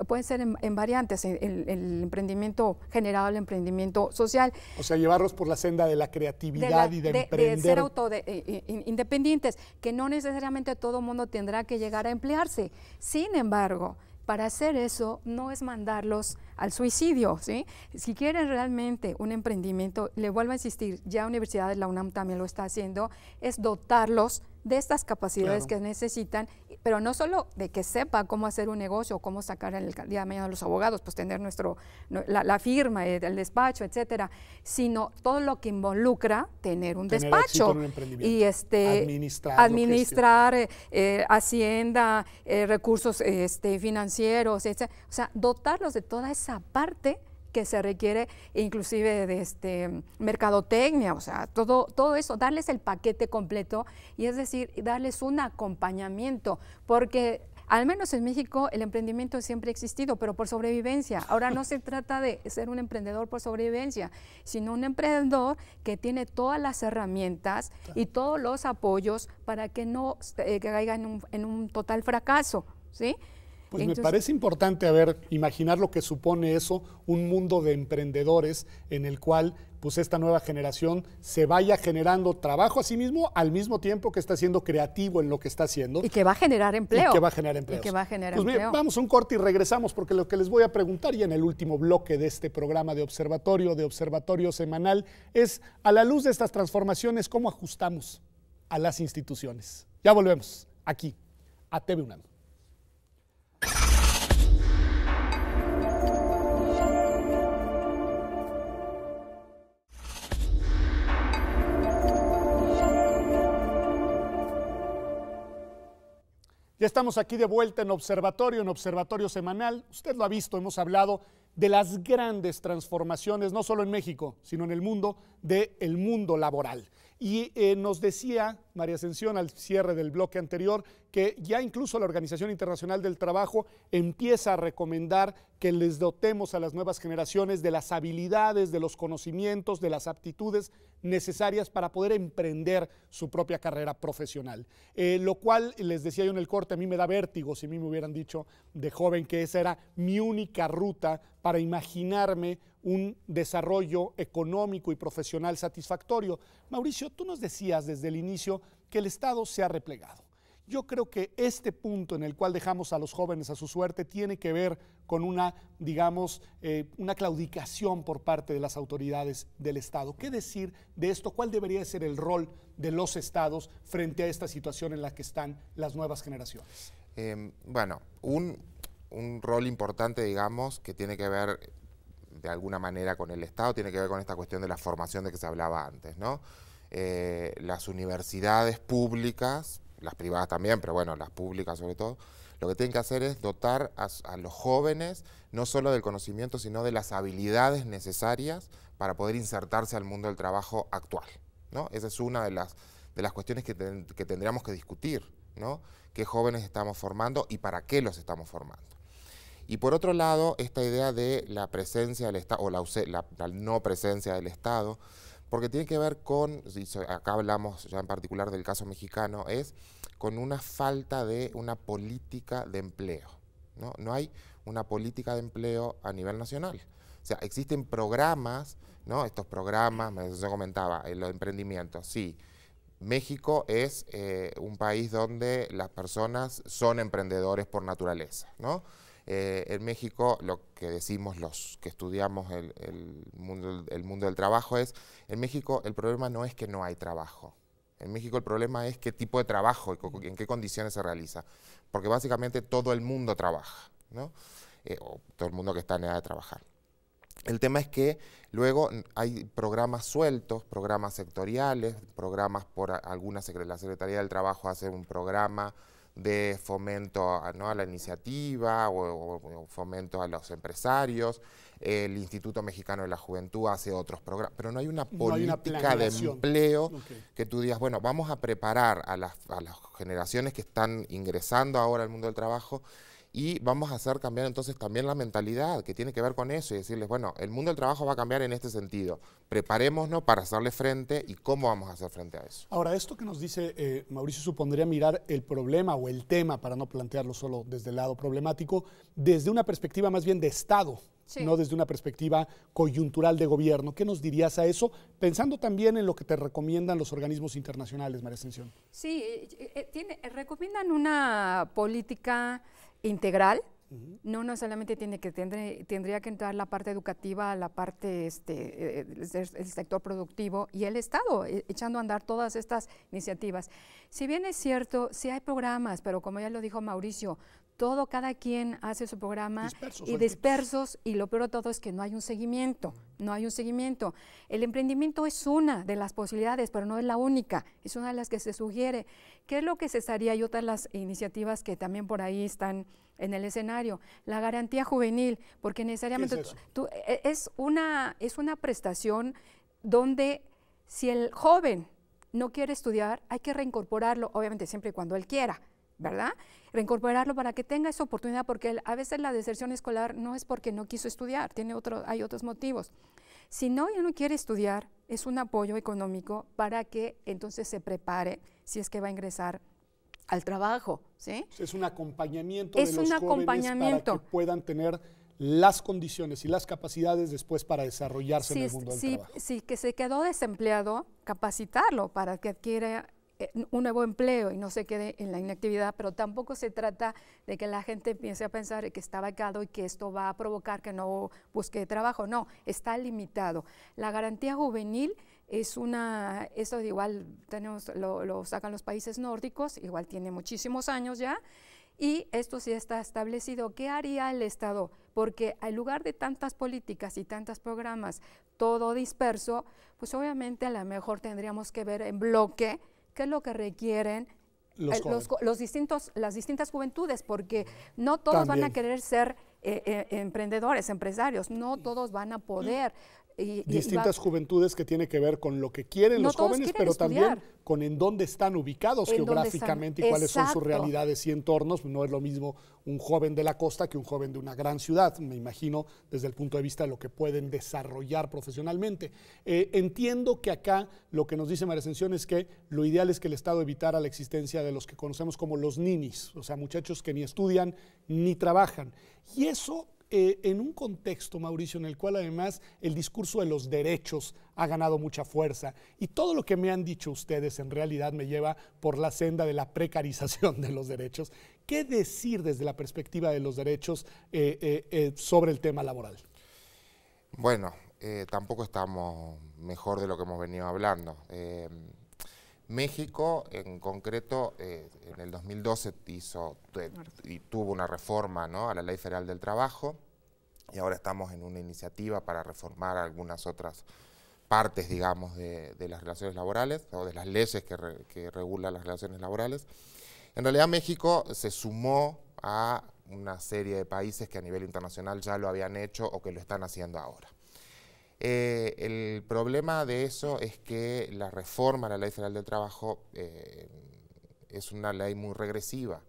Speaker 3: puede ser en variantes, el emprendimiento generado, el emprendimiento social.
Speaker 1: O sea, llevarlos por la senda de la creatividad y de emprender.
Speaker 3: De ser independientes, que no necesariamente todo el mundo tendrá que llegar a emplearse. Sin embargo, para hacer eso no es mandarlos al suicidio, ¿sí? Si quieren realmente un emprendimiento, le vuelvo a insistir, ya universidades, la UNAM también lo está haciendo, es dotarlos de estas capacidades que necesitan, pero no solo de que sepa cómo hacer un negocio, cómo sacar el día de mañana a los abogados, pues tener la firma, el despacho, etcétera, sino todo lo que involucra tener un despacho
Speaker 1: en un
Speaker 3: y administrar hacienda, recursos financieros, etcétera. O sea, dotarlos de toda esa parte que se requiere, inclusive de mercadotecnia, o sea, todo eso, darles el paquete completo y es decir, darles un acompañamiento, porque al menos en México el emprendimiento siempre ha existido, pero por sobrevivencia. Ahora no se trata de ser un emprendedor por sobrevivencia, sino un emprendedor que tiene todas las herramientas y todos los apoyos para que no caiga en un total fracaso, ¿sí?
Speaker 1: Pues entonces, me parece importante, imaginar lo que supone eso, un mundo de emprendedores en el cual pues esta nueva generación se vaya generando trabajo a sí mismo al mismo tiempo que está siendo creativo en lo que está haciendo.
Speaker 3: Y que va a generar empleo.
Speaker 1: Y que va a generar empleo. Mira, vamos a un corte y regresamos porque lo que les voy a preguntar ya en el último bloque de este programa de Observatorio Semanal es, a la luz de estas transformaciones, ¿cómo ajustamos a las instituciones? Ya volvemos aquí a TV UNAM. Ya estamos aquí de vuelta en Observatorio Semanal. Usted lo ha visto, hemos hablado de las grandes transformaciones, no solo en México, sino en el mundo, del mundo laboral. Y nos decía María Ascensión al cierre del bloque anterior que ya incluso la Organización Internacional del Trabajo empieza a recomendar que les dotemos a las nuevas generaciones de las habilidades, de los conocimientos, de las aptitudes necesarias para poder emprender su propia carrera profesional. Lo cual, les decía yo en el corte, a mí me da vértigo si a mí me hubieran dicho de joven que esa era mi única ruta para imaginarme un desarrollo económico y profesional satisfactorio. Mauricio, tú nos decías desde el inicio que el Estado se ha replegado. Yo creo que este punto en el cual dejamos a los jóvenes a su suerte tiene que ver con una, digamos, una claudicación por parte de las autoridades del Estado. ¿Qué decir de esto? ¿Cuál debería ser el rol de los Estados frente a esta situación en la que están las nuevas generaciones?
Speaker 2: Bueno, un rol importante, digamos, que tiene que ver de alguna manera con el Estado, tiene que ver con esta cuestión de la formación de que se hablaba antes, ¿no? Las universidades públicas, las privadas también, pero bueno, las públicas sobre todo, lo que tienen que hacer es dotar a los jóvenes no solo del conocimiento, sino de las habilidades necesarias para poder insertarse al mundo del trabajo actual, ¿no? Esa es una de las cuestiones que tendríamos que discutir, ¿no? ¿Qué jóvenes estamos formando y para qué los estamos formando? Y por otro lado, esta idea de la presencia del Estado, o la no presencia del Estado, porque tiene que ver con, acá hablamos ya en particular del caso mexicano, es con una falta de una política de empleo, ¿no? No hay una política de empleo a nivel nacional. O sea, existen programas ¿no? Estos programas, yo comentaba, los emprendimientos, sí. México es un país donde las personas son emprendedores por naturaleza, ¿no? En México, lo que decimos los que estudiamos el mundo del trabajo es, en México el problema no es que no hay trabajo. En México el problema es qué tipo de trabajo y en qué condiciones se realiza. Porque básicamente todo el mundo trabaja, ¿no? O todo el mundo que está en edad de trabajar. El tema es que luego hay programas sueltos, programas sectoriales, programas por la Secretaría del Trabajo hace un programa de fomento ¿no? a la iniciativa o fomento a los empresarios, el Instituto Mexicano de la Juventud hace otros programas, pero no hay una política de empleo que tú digas, bueno, vamos a preparar a las generaciones que están ingresando ahora al mundo del trabajo y vamos a hacer cambiar entonces también la mentalidad que tiene que ver con eso y decirles, bueno, el mundo del trabajo va a cambiar en este sentido. Preparémonos para hacerle frente y cómo vamos a hacer frente a eso.
Speaker 1: Ahora, esto que nos dice Mauricio supondría mirar el problema o el tema, para no plantearlo solo desde el lado problemático, desde una perspectiva más bien de Estado, sí, no desde una perspectiva coyuntural de gobierno. ¿Qué nos dirías a eso? Pensando también en lo que te recomiendan los organismos internacionales, María Ascensión.
Speaker 3: Sí, recomiendan una política integral, no solamente tendría que entrar la parte educativa, la parte el sector productivo y el Estado echando a andar todas estas iniciativas. Si bien es cierto, sí hay programas, pero como ya lo dijo Mauricio, cada quien hace su programa dispersos, y lo peor de todo es que no hay un seguimiento, El emprendimiento es una de las posibilidades, pero no es la única, es una de las que se sugiere. ¿Qué es lo que se estaría? Y otras de las iniciativas que también por ahí están en el escenario, la garantía juvenil, porque necesariamente es una prestación donde si el joven no quiere estudiar, hay que reincorporarlo, obviamente siempre y cuando él quiera, ¿verdad? Reincorporarlo para que tenga esa oportunidad, porque a veces la deserción escolar no es porque no quiso estudiar, hay otros motivos. Si no quiere estudiar, es un apoyo económico para que entonces se prepare si es que va a ingresar al trabajo, ¿sí?
Speaker 1: Es un acompañamiento de los jóvenes para que puedan tener las condiciones y las capacidades después para desarrollarse en el mundo del trabajo.
Speaker 3: Sí, que se quedó desempleado, capacitarlo para que adquiera un nuevo empleo y no se quede en la inactividad, pero tampoco se trata de que la gente empiece a pensar que está becado y que esto va a provocar que no busque trabajo. No, está limitado. La garantía juvenil eso igual lo sacan los países nórdicos, igual tiene muchísimos años ya, y esto sí está establecido. ¿Qué haría el Estado? Porque en lugar de tantas políticas y tantos programas, todo disperso, pues obviamente a lo mejor tendríamos que ver en bloque qué es lo que requieren las distintas juventudes, porque no todos van a querer ser emprendedores, empresarios, no todos van a poder.
Speaker 1: Distintas juventudes que tiene que ver con lo que quieren los jóvenes, pero
Speaker 3: estudiar,
Speaker 1: también con en dónde están ubicados geográficamente y cuáles son sus realidades y entornos. No es lo mismo un joven de la costa que un joven de una gran ciudad, me imagino, desde el punto de vista de lo que pueden desarrollar profesionalmente. Entiendo que acá lo que nos dice María Ascensión es que lo ideal es que el Estado evitara la existencia de los que conocemos como los ninis, o sea, muchachos que ni estudian ni trabajan. Y eso en un contexto, Mauricio, en el cual además el discurso de los derechos ha ganado mucha fuerza y todo lo que me han dicho ustedes en realidad me lleva por la senda de la precarización de los derechos. ¿Qué decir desde la perspectiva de los derechos sobre el tema laboral?
Speaker 2: Bueno, tampoco estamos mejor de lo que hemos venido hablando. México, en concreto, en el 2012 tuvo una reforma, ¿no?, a la Ley Federal del Trabajo, y ahora estamos en una iniciativa para reformar algunas otras partes, digamos, de las relaciones laborales, o de las leyes que regulan las relaciones laborales. En realidad México se sumó a una serie de países que a nivel internacional ya lo habían hecho o que lo están haciendo ahora. El problema de eso es que la reforma a la Ley Federal del Trabajo es una ley muy regresiva,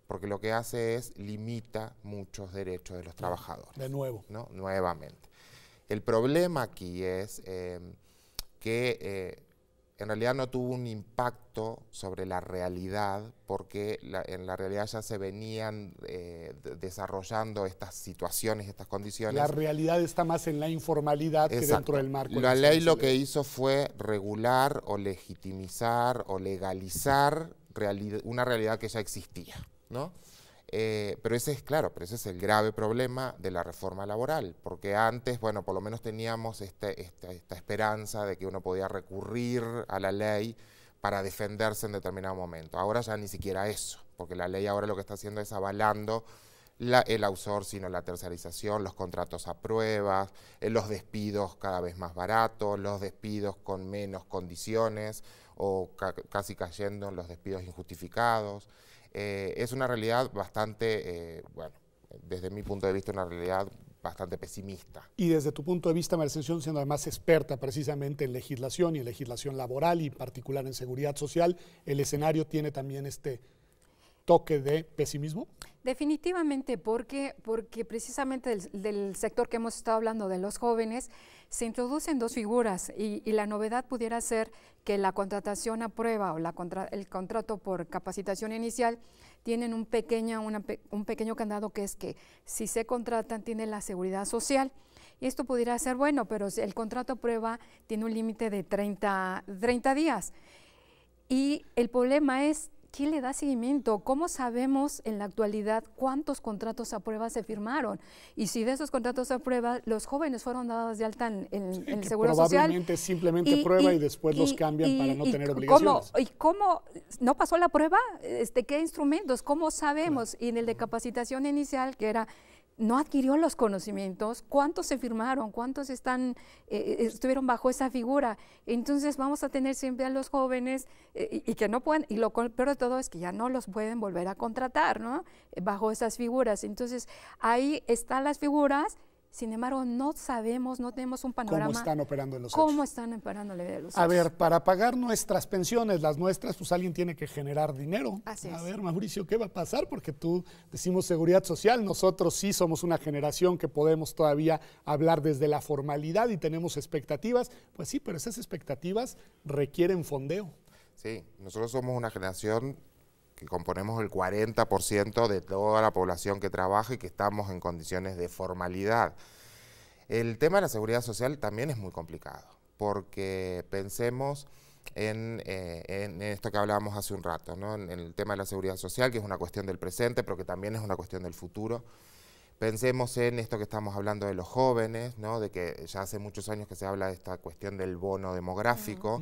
Speaker 2: porque lo que hace es limita muchos derechos de los trabajadores.
Speaker 1: De nuevo.
Speaker 2: ¿No? Nuevamente. El problema aquí es que en realidad no tuvo un impacto sobre la realidad, porque en la realidad ya se venían desarrollando estas situaciones, estas condiciones.
Speaker 1: La realidad está más en la informalidad que dentro del marco.
Speaker 2: La ley lo que hizo fue regular o legitimizar o legalizar una realidad que ya existía, ¿no? Pero ese es el grave problema de la reforma laboral, porque antes, bueno, por lo menos teníamos esta esperanza de que uno podía recurrir a la ley para defenderse en determinado momento. Ahora ya ni siquiera eso, porque la ley ahora lo que está haciendo es avalando el outsourcing o la tercerización, los contratos a prueba, los despidos cada vez más baratos, los despidos con menos condiciones o casi cayendo en los despidos injustificados. Es una realidad bastante, bueno, desde mi punto de vista, una realidad bastante pesimista.
Speaker 1: Y desde tu punto de vista, Mercedes, siendo además experta precisamente en legislación y en legislación laboral y en particular en seguridad social, ¿el escenario tiene también este toque de pesimismo?
Speaker 3: Definitivamente, porque precisamente del sector que hemos estado hablando, de los jóvenes, se introducen dos figuras y la novedad pudiera ser que la contratación a prueba o el contrato por capacitación inicial tienen un pequeño candado, que es que si se contratan tienen la seguridad social. Y esto pudiera ser bueno, pero el contrato a prueba tiene un límite de 30 días. Y el problema es, ¿quién le da seguimiento? ¿Cómo sabemos en la actualidad cuántos contratos a prueba se firmaron? Y si de esos contratos a prueba los jóvenes fueron dados de alta en el Seguro Social.
Speaker 1: Probablemente simplemente prueba y después los cambian para no tener obligaciones.
Speaker 3: ¿Cómo no pasó la prueba? ¿Qué instrumentos? ¿Cómo sabemos? Claro. Y en el de capacitación inicial, que era, no adquirió los conocimientos, ¿cuántos se firmaron? ¿Cuántos estuvieron bajo esa figura? Entonces vamos a tener siempre a los jóvenes y que no pueden, y lo peor de todo es que ya no los pueden volver a contratar, ¿no? Bajo esas figuras. Entonces ahí están las figuras. Sin embargo, no sabemos, no tenemos un panorama.
Speaker 1: ¿Cómo están operando en los
Speaker 3: hechos?
Speaker 1: ¿Cómo
Speaker 3: están operando en los hechos?
Speaker 1: A ver, para pagar nuestras pensiones, las nuestras, pues alguien tiene que generar dinero.
Speaker 3: Así es.
Speaker 1: A ver, Mauricio, ¿qué va a pasar? Porque tú decimos seguridad social, nosotros sí somos una generación que podemos todavía hablar desde la formalidad y tenemos expectativas. Pues sí, pero esas expectativas requieren fondeo.
Speaker 2: Sí, nosotros somos una generación que componemos el 40% de toda la población que trabaja y que estamos en condiciones de formalidad. El tema de la seguridad social también es muy complicado, porque pensemos en esto que hablábamos hace un rato, ¿no? En el tema de la seguridad social, que es una cuestión del presente, pero que también es una cuestión del futuro. Pensemos en esto que estamos hablando de los jóvenes, ¿no? De que ya hace muchos años que se habla de esta cuestión del bono demográfico.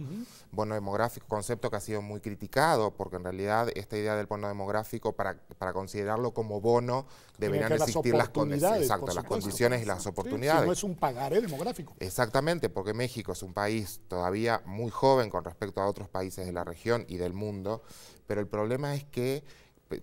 Speaker 2: Bono demográfico, concepto que ha sido muy criticado, porque en realidad esta idea del bono demográfico, para considerarlo como bono, deberían existir las condiciones, las condiciones y las oportunidades.
Speaker 1: Sí, no es un pagaré demográfico.
Speaker 2: Exactamente, porque México es un país todavía muy joven con respecto a otros países de la región y del mundo, pero el problema es que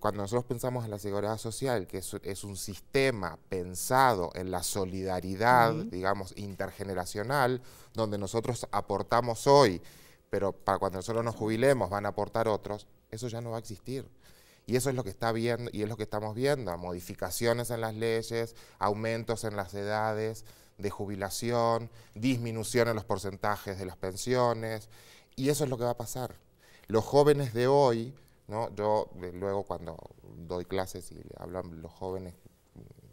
Speaker 2: cuando nosotros pensamos en la seguridad social, que es un sistema pensado en la solidaridad, digamos, intergeneracional, donde nosotros aportamos hoy, pero para cuando nosotros nos jubilemos van a aportar otros, eso ya no va a existir. Y eso es lo que está viendo y es lo que estamos viendo, modificaciones en las leyes, aumentos en las edades de jubilación, disminución en los porcentajes de las pensiones, y eso es lo que va a pasar. Los jóvenes de hoy, ¿no? Yo luego cuando doy clases y hablan los jóvenes,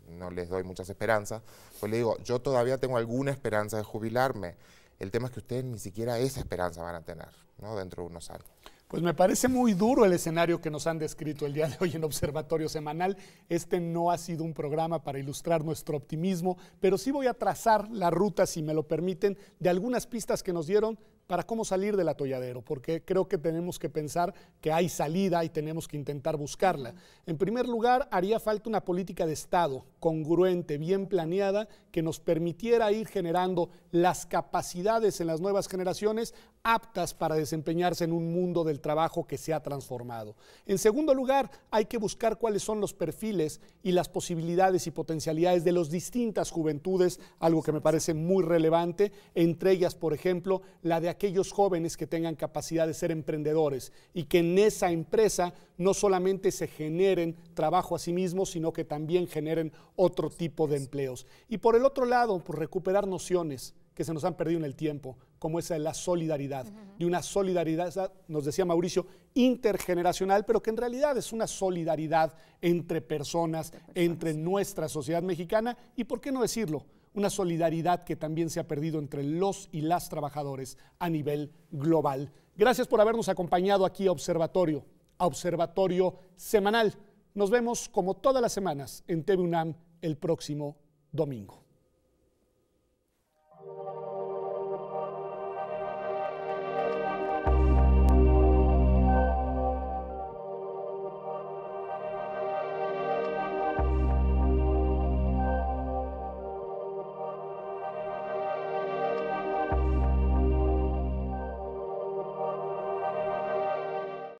Speaker 2: no les doy muchas esperanzas, pues le digo, yo todavía tengo alguna esperanza de jubilarme. El tema es que ustedes ni siquiera esa esperanza van a tener, ¿no? Dentro de unos años.
Speaker 1: Pues me parece muy duro el escenario que nos han descrito el día de hoy en Observatorio Semanal. Este no ha sido un programa para ilustrar nuestro optimismo, pero sí voy a trazar la ruta, si me lo permiten, de algunas pistas que nos dieron para cómo salir del atolladero, porque creo que tenemos que pensar que hay salida y tenemos que intentar buscarla. En primer lugar, haría falta una política de Estado congruente, bien planeada, que nos permitiera ir generando las capacidades en las nuevas generaciones aptas para desempeñarse en un mundo del trabajo que se ha transformado. En segundo lugar, hay que buscar cuáles son los perfiles y las posibilidades y potencialidades de las distintas juventudes, algo que me parece muy relevante, entre ellas, por ejemplo, la de aquellos jóvenes que tengan capacidad de ser emprendedores y que en esa empresa no solamente se generen trabajo a sí mismos, sino que también generen otro tipo de empleos. Y por el otro lado, pues recuperar nociones que se nos han perdido en el tiempo, como esa de la solidaridad, de una solidaridad, nos decía Mauricio, intergeneracional, pero que en realidad es una solidaridad entre personas, entre nuestra sociedad mexicana y, ¿por qué no decirlo?, una solidaridad que también se ha perdido entre los y las trabajadores a nivel global. Gracias por habernos acompañado aquí a Observatorio Semanal. Nos vemos como todas las semanas en TV UNAM el próximo domingo.